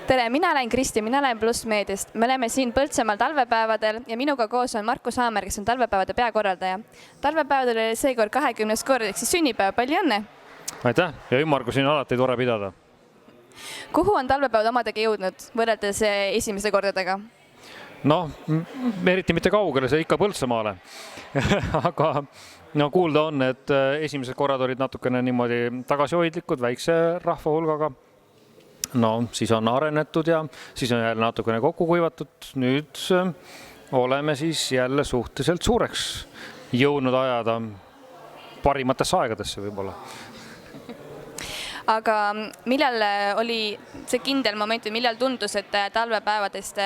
Tere, mina olen Kristi, mina olen Pluss Meediast. Me oleme siin Põltsamaal talvepäevadel ja minuga koos on Markus Haamer, kes on talvepäevade peakorraldaja. Talvepäevadel oli seekord 20. kord, ehk siis sünnipäev, palju õnne! Aitäh ja ümmargu siin alati tore pidada. Kuhu on talvepäevad omadega jõudnud võrreldes esimese kordadega? Noh, eriti mitte kaugele, see ikka Põltsamaale. Aga kuulda on, et esimesed korrad olid natukene niimoodi tagasihoidlikud, väikse rahva hulgaga. Siis on arenetud ja siis on jälle natukene kokku kuivatud. Nüüd oleme siis jälle suhteliselt suureks jõudnud ajada parimatesse aegadesse võib-olla. Aga millal oli see kindel moment või millal tundus, et talvepäevadest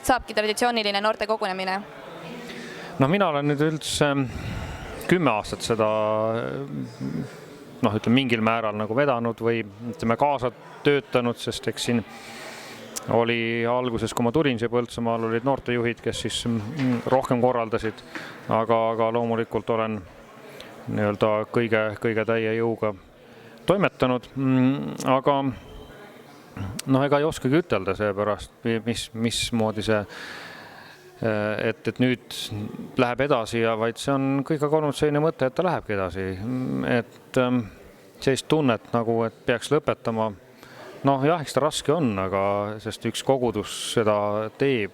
saabki traditsiooniline noorte kogunemine? Mina olen nüüd üldse 10 aastat seda mingil määral nagu vedanud või kaasa töötanud, sest eks siin oli alguses, kui ma tulin siia Põltsamaal, olid noortejuhid, kes siis rohkem korraldasid, aga loomulikult olen kõige täie jõuga toimetanud, aga ega ei oskagi ütelda seepärast, mismoodi see, et nüüd läheb edasi ja vaid see on kõik olnud selline mõte, et ta lähebki edasi, et sellist tunnet nagu, et peaks lõpetama. Jah, eks ta raske on, aga sest üks kogudus seda teeb,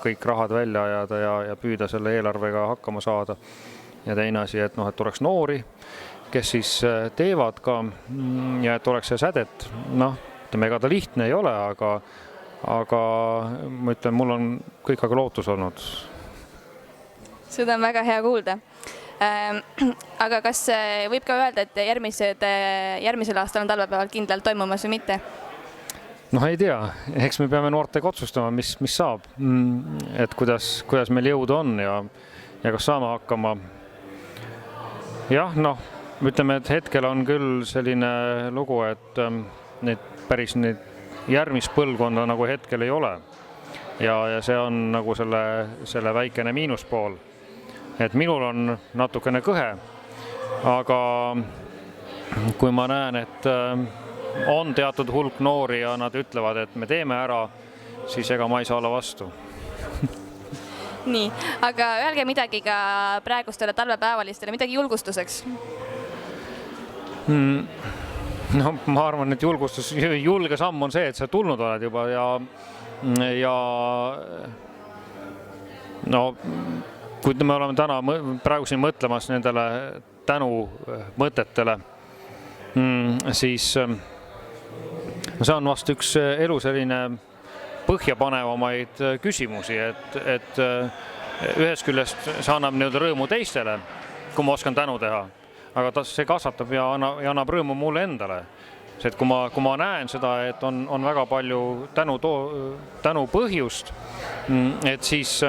kõik rahad välja ajada ja püüda selle eelarvega hakkama saada. Ja teine asi, et oleks noori, kes siis teevad ka ja et oleks see sädet. Ega ta lihtne ei ole, aga ma ütlen, mul on kõik aga lootus olnud. Seda on väga hea kuulda. Aga kas võib ka öelda, et järgmisel aastal on talvepäeval kindlalt toimumas või mitte? Ei tea, eks me peame noortega otsustama, mis saab, et kuidas meil jõudu on ja kas saame hakkama. Jah, ütleme, et hetkel on küll selline lugu, et päris järgmist põlvkonda nagu hetkel ei ole ja see on nagu selle väikene miinuspool. Et minul on natukene kõhe, aga kui ma näen, et on teatud hulk noori ja nad ütlevad, et me teeme ära, siis ega ma ei saa olla vastu. Nii, aga öelge midagi ka praegustele talvepäevalistele, midagi julgustuseks. Ma arvan, et julge samm on see, et sa tulnud oled juba ja kui me oleme täna praegu siin mõtlemas nendele tänu mõtetele, siis see on vast üks elu selline põhjapanevamaid küsimusi, et ühest küljest see annab rõõmu teistele, kui ma oskan tänu teha, aga see kasvatab ja annab rõõmu mulle endale. Et kui ma näen seda, et on väga palju tänu põhjust, et siis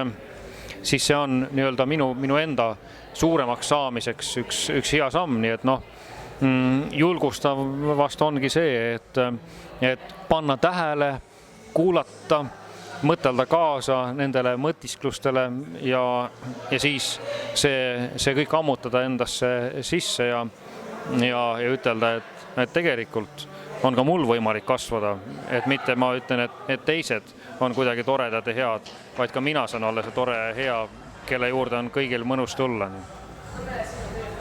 see on minu enda suuremaks saamiseks üks hea samm, nii et julgustav vast ongi see, et panna tähele, kuulata, mõtelda kaasa nendele mõtisklustele ja siis see kõik ammutada endasse sisse ja ütelda, et tegelikult on ka mul võimalik kasvada, et mitte ma ütlen, et teised on kuidagi toredad ja head, vaid ka mina saan olla see tore ja hea, kelle juurde on kõigil mõnus tulla.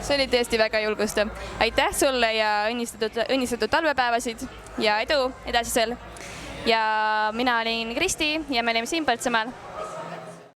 See oli tõesti väga julgustav. Aitäh sulle ja õnnistatud talvepäevasid ja edu edasisel. Ja mina olin Kristi ja me olime siin Põltsamaal.